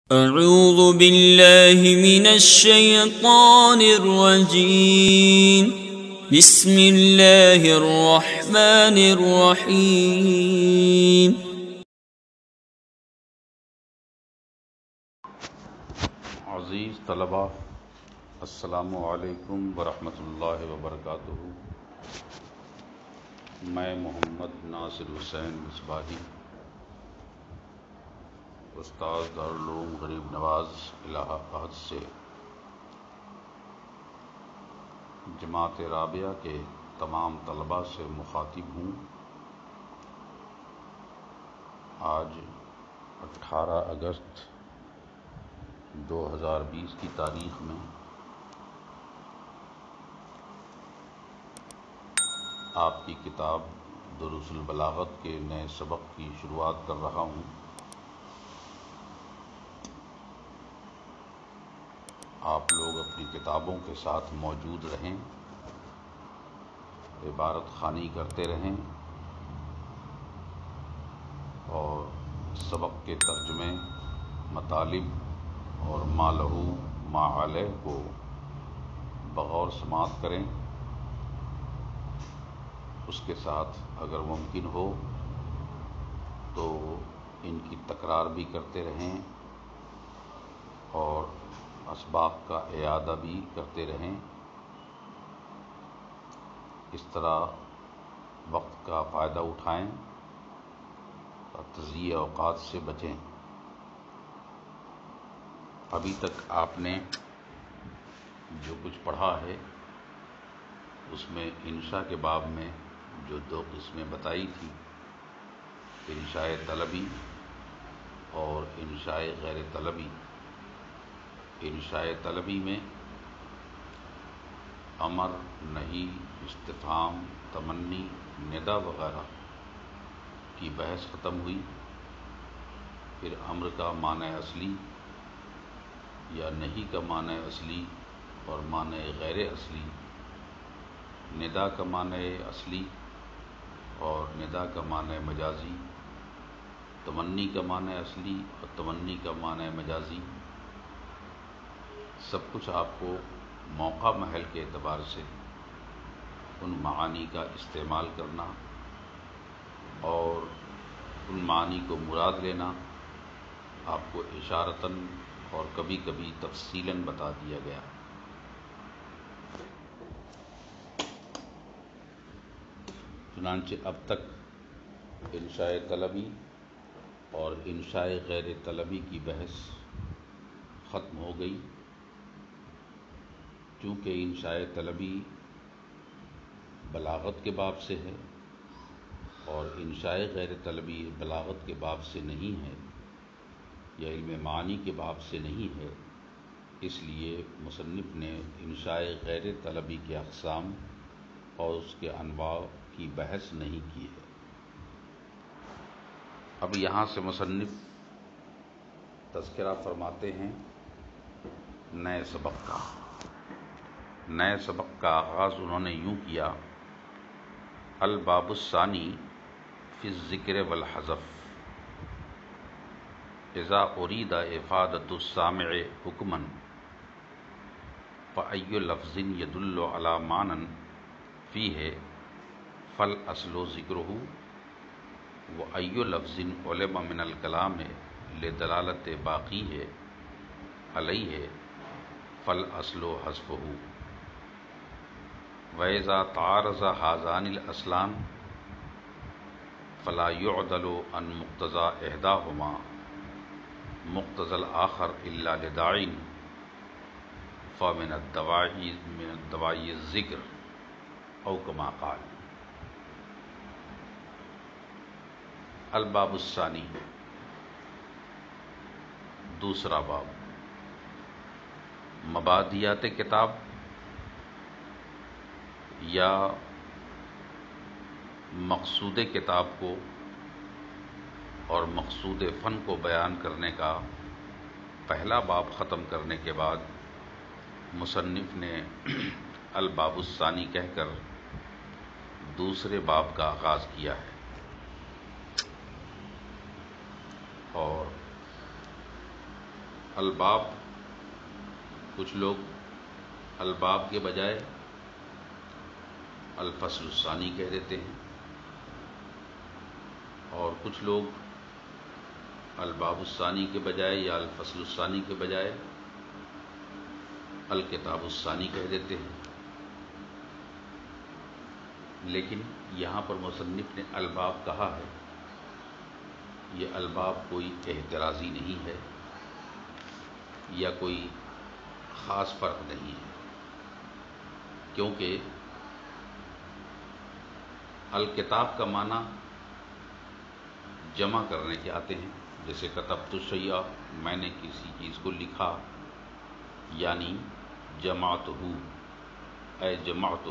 اعوذ باللہ من الشیطان الرجیم بسم اللہ الرحمن الرحیم عزیز طلبہ، السلام علیکم ورحمۃ اللہ وبرکاتہ۔ میں محمد ناصر حسین مصباحی، استاد دارالعلوم غریب نواز الہ آباد سے جماعت رابعہ کے تمام طلباء سے مخاطب ہوں۔ آج 18 اگست 2020 کی تاریخ میں آپ کی کتاب دروس البلاغت کے نئے سبق کی شروعات کر رہا ہوں۔ آپ لوگ اپنی کتابوں کے ساتھ موجود رہیں، عبارت خوانی کرتے رہیں اور سبق کے ترجمے، مطالب اور ما لہو ما علیہ کو بغور سماعت کریں۔ اس کے ساتھ اگر ممکن ہو تو ان کی تکرار بھی کرتے رہیں اور اسباق کا اعادہ بھی کرتے رہیں۔ اس طرح وقت کا فائدہ اٹھائیں اور تضییع اوقات سے بچیں۔ ابھی تک آپ نے جو کچھ پڑھا ہے اس میں انشاء کے باب میں جو 2 قسمیں بتائی تھی، انشاء طلبی اور انشاء غیر طلبی۔ انشاء طلبی میں امر، نہی، استفہام، تمنی، ندا وغیرہ کی بحث ختم ہوئی۔ پھر امر کا معنی اصلی یا نہی کا معنی اصلی اور معنی غیر اصلی، ندا کا معنی اصلی اور ندا کا معنی مجازی، تمنی کا معنی اصلی اور تمنی کا معنی مجازی، سب کچھ آپ کو موقع محل کے اعتبار سے ان معانی کا استعمال کرنا اور ان معانی کو مراد لینا آپ کو اشارتاً اور کبھی کبھی تفصیلاً بتا دیا گیا۔ چنانچہ اب تک انشاء طلبی اور انشاء غیر طلبی کی بحث ختم ہو گئی۔ چونکہ انشاء طلبی بلاغت کے باب سے ہے اور انشاء غیر طلبی بلاغت کے باب سے نہیں ہے یا علم معانی کے باب سے نہیں ہے، اس لیے مصنف نے انشاء غیر طلبی کے اقسام اور اس کے انواع کی بحث نہیں کی ہے۔ اب یہاں سے مصنف تذکرہ فرماتے ہیں نئے سبق کا۔ نئے سبق کا آغاز انہوں نے یوں کیا: الباب الثانی فی الذکر والحذف، اذا ارید افادۃ السامع حکما فأی لفظ یدل علی معنی فیہ فالاصل ذکرہ وأی لفظ علم من الکلام لدلالۃ باقیہ علیہ فالاصل حذفہ، وَإِذَا تَعَارَضَ هَذَانِ الْأَصْلَانِ فَلَا يُعْدَلُ عَنْ مُقْتَضَى إِحْدَاهُمَا مُقْتَضَى الْآخَرِ إِلَّا لِدَاعٍ فَمِنَ الدَّوَاعِي الذِّكْرُ أَوْ كَمَا قَالَ۔ الباب الثانی، دوسرا باب، مبادیات کتاب یا مقصود کتاب کو اور مقصود فن کو بیان کرنے کا پہلا باب ختم کرنے کے بعد مصنف نے الباب الثانی کہہ کر دوسرے باب کا آغاز کیا ہے اور الباب، کچھ لوگ الباب کے بجائے الفصل الثانی کہہ دیتے ہیں، اور کچھ لوگ الباب الثانی کے بجائے یا الفصل الثانی کے بجائے الکتاب الثانی کہہ دیتے ہیں۔ لیکن یہاں پر مصنف نے الباب کہا ہے، یہ الباب کوئی احترازی نہیں ہے یا کوئی خاص فرق نہیں ہے، کیونکہ الکتاب کا معنی جمع کرنے کے آتے ہیں، جیسے کتبت الشیء، میں نے کسی چیز کو لکھا، یعنی جمعتہ اے جمعتہ،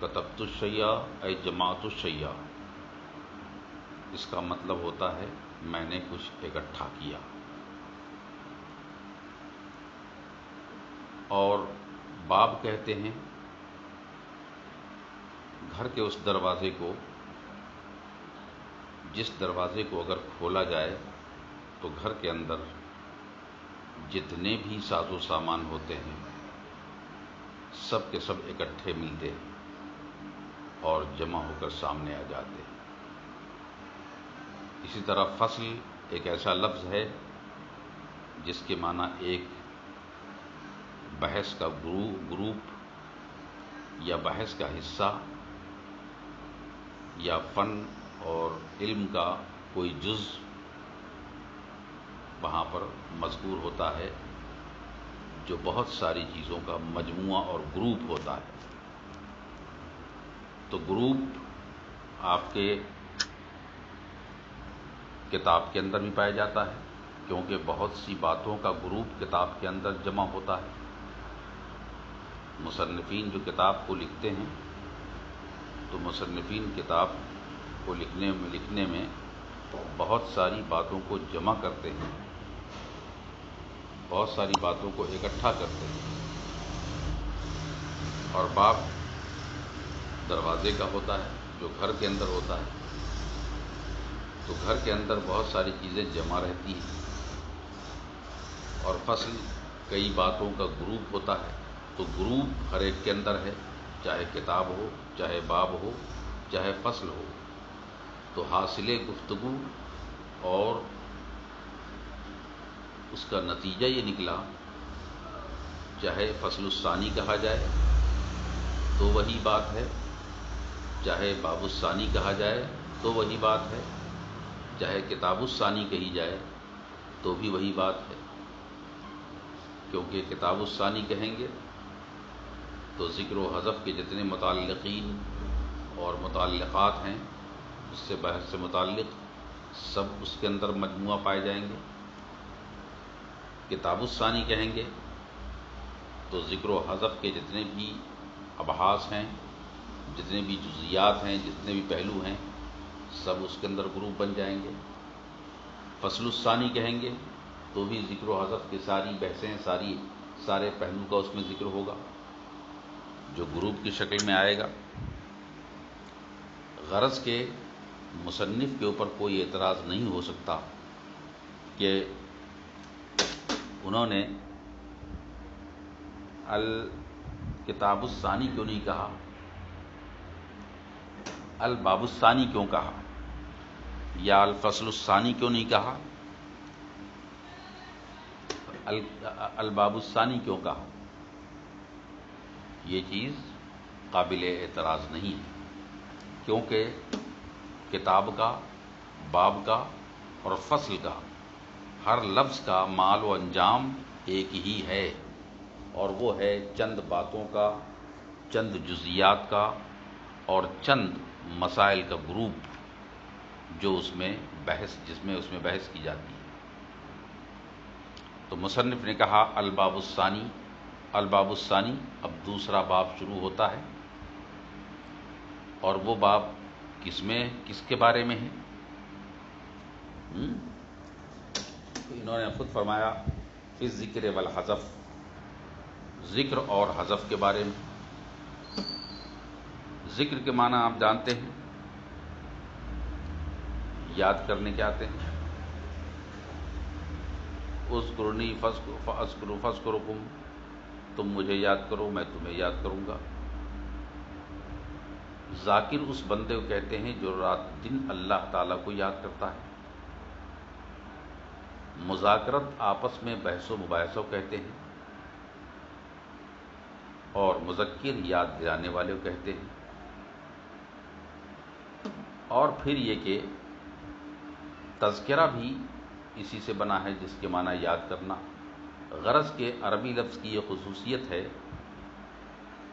کتبت الشیء اے جمعت الشیء، اس کا مطلب ہوتا ہے میں نے کچھ اکٹھا کیا۔ اور باب کہتے ہیں گھر کے اس دروازے کو، جس دروازے کو اگر کھولا جائے تو گھر کے اندر جتنے بھی ساز و سامان ہوتے ہیں سب کے سب اکٹھے ملتے ہیں اور جمع ہو کر سامنے آ جاتے ہیں۔ اسی طرح فصل ایک ایسا لفظ ہے جس کے معنی ایک بحث کا گروپ یا بحث کا حصہ یا فن اور علم کا کوئی جز وہاں پر مذکور ہوتا ہے، جو بہت ساری چیزوں کا مجموعہ اور گروپ ہوتا ہے۔ تو گروپ آپ کے کتاب کے اندر بھی پایا جاتا ہے، کیونکہ بہت سی باتوں کا گروپ کتاب کے اندر جمع ہوتا ہے۔ مصنفین جو کتاب کو لکھتے ہیں تو مصنفین کتاب کو لکھنے میں بہت ساری باتوں کو جمع کرتے ہیں، بہت ساری باتوں کو اکٹھا کرتے ہیں۔ اور باب دروازے کا ہوتا ہے جو گھر کے اندر ہوتا ہے، تو گھر کے اندر بہت ساری چیزیں جمع رہتی ہیں۔ اور فصل کئی باتوں کا گروپ ہوتا ہے، تو گروپ ہر ایک کے اندر ہے، چاہے کتاب ہو، چاہے باب ہو، چاہے فصل ہو۔ تو حاصل گفتگو اور اس کا نتیجہ یہ نکلا، چاہے فصل الثانی کہا جائے تو وہی بات ہے، چاہے باب الثانی کہا جائے تو وہی بات ہے، چاہے کتاب الثانی کہی جائے تو بھی وہی بات ہے۔ کیونکہ کتاب الثانی کہیں گے تو ذکر و حذف کے جتنے متعلقین اور متعلقات ہیں اس سے بحث سے متعلق سب اس کے اندر مجموعہ پائے جائیں گے۔ کتاب الثانی کہیں گے تو ذکر و حذف کے جتنے بھی ابحاث ہیں، جتنے بھی جزیات ہیں، جتنے بھی پہلو ہیں، سب اس کے اندر گروپ بن جائیں گے۔ فصل الثانی کہیں گے تو بھی ذکر و حذف کی ساری بحثیں، سارے پہلو کا اس میں ذکر ہوگا جو گروپ کی شکل میں آئے گا۔ غرض کے مصنف کے اوپر کوئی اعتراض نہیں ہو سکتا کہ انہوں نے الکتاب الثانی کیوں نہیں کہا، الباب الثانی کیوں کہا، یا الفصل الثانی کیوں نہیں کہا، الباب الثانی کیوں کہا۔ یہ چیز قابل اعتراض نہیں ہے، کیونکہ کتاب کا، باب کا اور فصل کا ہر لفظ کا مال و انجام ایک ہی ہے، اور وہ ہے چند باتوں کا، چند جزیات کا اور چند مسائل کا گروپ جو اس میں بحث کی جاتی ہے۔ تو مصنف نے کہا الباب الثانی، الباب الثانی، اب دوسرا باب شروع ہوتا ہے، اور وہ باب کس کے بارے میں ہے؟ انہوں نے خود فرمایا فی الذکر والحذف، ذکر اور حذف کے بارے میں۔ ذکر کے معنی آپ جانتے ہیں، یاد کرنے کے آتے ہیں، اذکرنی فاذکرکم، تم مجھے یاد کرو میں تمہیں یاد کروں گا۔ ذاکر اس بندے کو کہتے ہیں جو رات دن اللہ تعالیٰ کو یاد کرتا ہے۔ مذاکرت آپس میں بحث و مباحثہ کہتے ہیں، اور مذکر یاد دلانے والے کو کہتے ہیں۔ اور پھر یہ کہ تذکرہ بھی اسی سے بنا ہے، جس کے معنی یاد کرنا۔ غرض کے عربی لفظ کی یہ خصوصیت ہے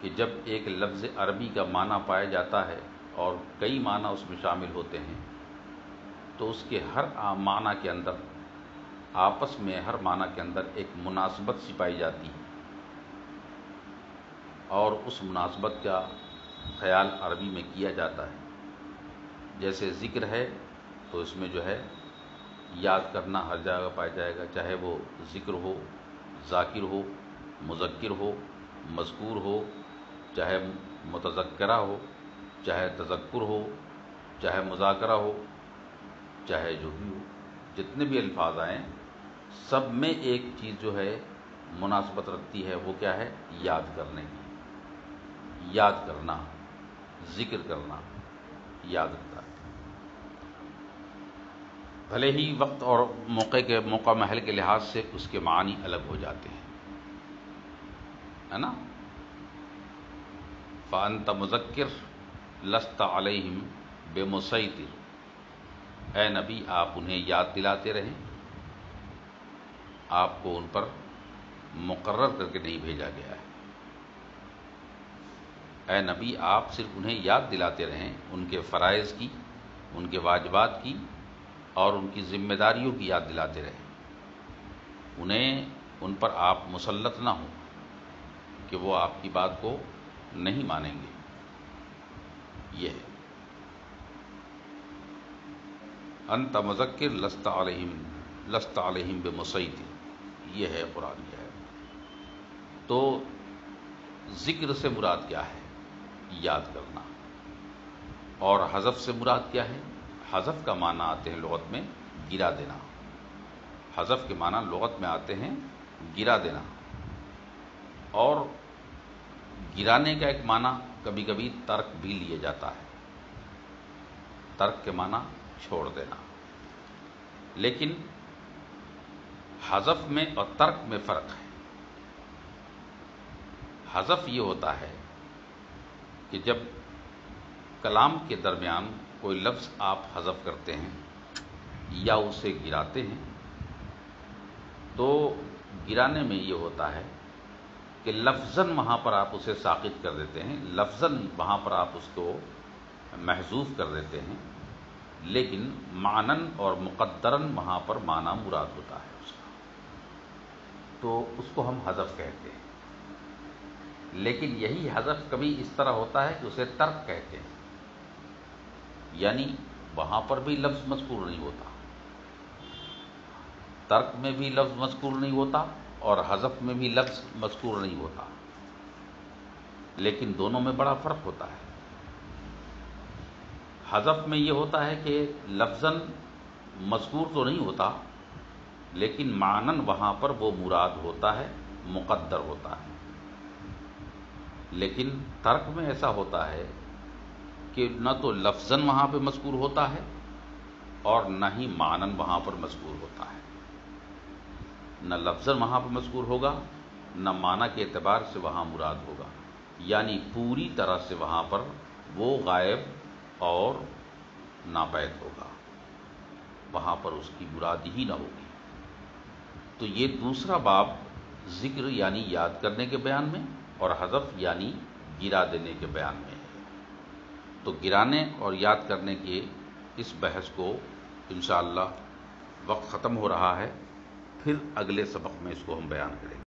کہ جب ایک لفظ عربی کا معنی پایا جاتا ہے اور کئی معنی اس میں شامل ہوتے ہیں، تو اس کے ہر معنی کے اندر آپس میں ہر معنی کے اندر ایک مناسبت سی پائی جاتی ہے، اور اس مناسبت کا خیال عربی میں کیا جاتا ہے۔ جیسے ذکر ہے تو اس میں جو ہے یاد کرنا ہر جگہ پایا جائے گا، چاہے وہ ذکر ہو، ذاکر ہو، مذکر ہو، مذکور ہو، چاہے متذکرہ ہو، چاہے تذکر ہو، چاہے مذاکرہ ہو، چاہے جو بھی ہو، جتنے بھی الفاظ آئیں سب میں ایک چیز جو ہے مناسبت رکھتی ہے، وہ کیا ہے؟ یاد کرنے کی، یاد کرنا، ذکر کرنا یاد رکھتا ہے۔ بھلے ہی وقت اور موقع محل کے لحاظ سے اس کے معنی الگ ہو جاتے ہیں، ہے نا؟ فَأَنْتَ مُذَكِّرٌ لَسْتَ عَلَيْهِمْ بِمُسَيْطِرٍ، اے نبی آپ انہیں یاد دلاتے رہیں، آپ کو ان پر مقرر کر کے نہیں بھیجا گیا ہے۔ اے نبی آپ صرف انہیں یاد دلاتے رہیں، ان کے فرائض کی، ان کے واجبات کی اور ان کی ذمہ داریوں کی یاد دلاتے رہیں، انہیں ان پر آپ مسلط نہ ہوں کہ وہ آپ کی بات کو نہیں مانیں گے۔ یہ ہے انت مذکر لست علیہم بمسیطر، یہ ہے قرآن کی آیت۔ تو ذکر سے مراد کیا ہے؟ یاد کرنا۔ اور حذف سے مراد کیا ہے؟ حذف کا معنی آتے ہیں لغت میں گرا دینا، حذف کے معنی لغت میں آتے ہیں گرا دینا، اور گرانے کا ایک معنی کبھی کبھی ترک بھی لیا جاتا ہے، ترک کے معنی چھوڑ دینا۔ لیکن حذف میں اور ترک میں فرق ہے۔ حذف یہ ہوتا ہے کہ جب کلام کے درمیان کوئی لفظ آپ حذف کرتے ہیں یا اسے گراتے ہیں، تو گرانے میں یہ ہوتا ہے کہ لفظاً وہاں پر آپ اسے ساقط کر دیتے ہیں، لفظاً وہاں پر آپ اس کو محذوف کر دیتے ہیں، لیکن معنن اور مقدرن وہاں پر معنی مراد ہوتا ہے اس کا، تو اس کو ہم حذف کہتے ہیں۔ لیکن یہی حذف کبھی اس طرح ہوتا ہے کہ اسے ترک کہتے ہیں، یعنی وہاں پر بھی لفظ مذکور نہیں ہوتا، ترک میں بھی لفظ مذکور نہیں ہوتا اور حذف میں بھی لفظ مذکور نہیں ہوتا، لیکن دونوں میں بڑا فرق ہوتا ہے۔ حذف میں یہ ہوتا ہے کہ لفظاً مذکور تو نہیں ہوتا، لیکن معنن وہاں پر وہ مراد ہوتا ہے، مقدر ہوتا ہے۔ لیکن ترک میں ایسا ہوتا ہے کہ نہ تو لفظاً وہاں پہ مذکور ہوتا ہے اور نہ ہی معنن وہاں پر مذکور ہوتا ہے، نہ لفظاً وہاں پہ مذکور ہوگا نہ معنی کے اعتبار سے وہاں مراد ہوگا، یعنی پوری طرح سے وہاں پر وہ غائب اور ناپید ہوگا، وہاں پر اس کی مراد ہی نہ ہوگی۔ تو یہ دوسرا باب ذکر یعنی یاد کرنے کے بیان میں، اور حذف یعنی گرا دینے کے بیان میں ہے۔ تو گرانے اور یاد کرنے کے اس بحث کو انشاءاللہ وقت ختم ہو رہا ہے، پھر اگلے سبق میں اس کو ہم بیان کریں گے۔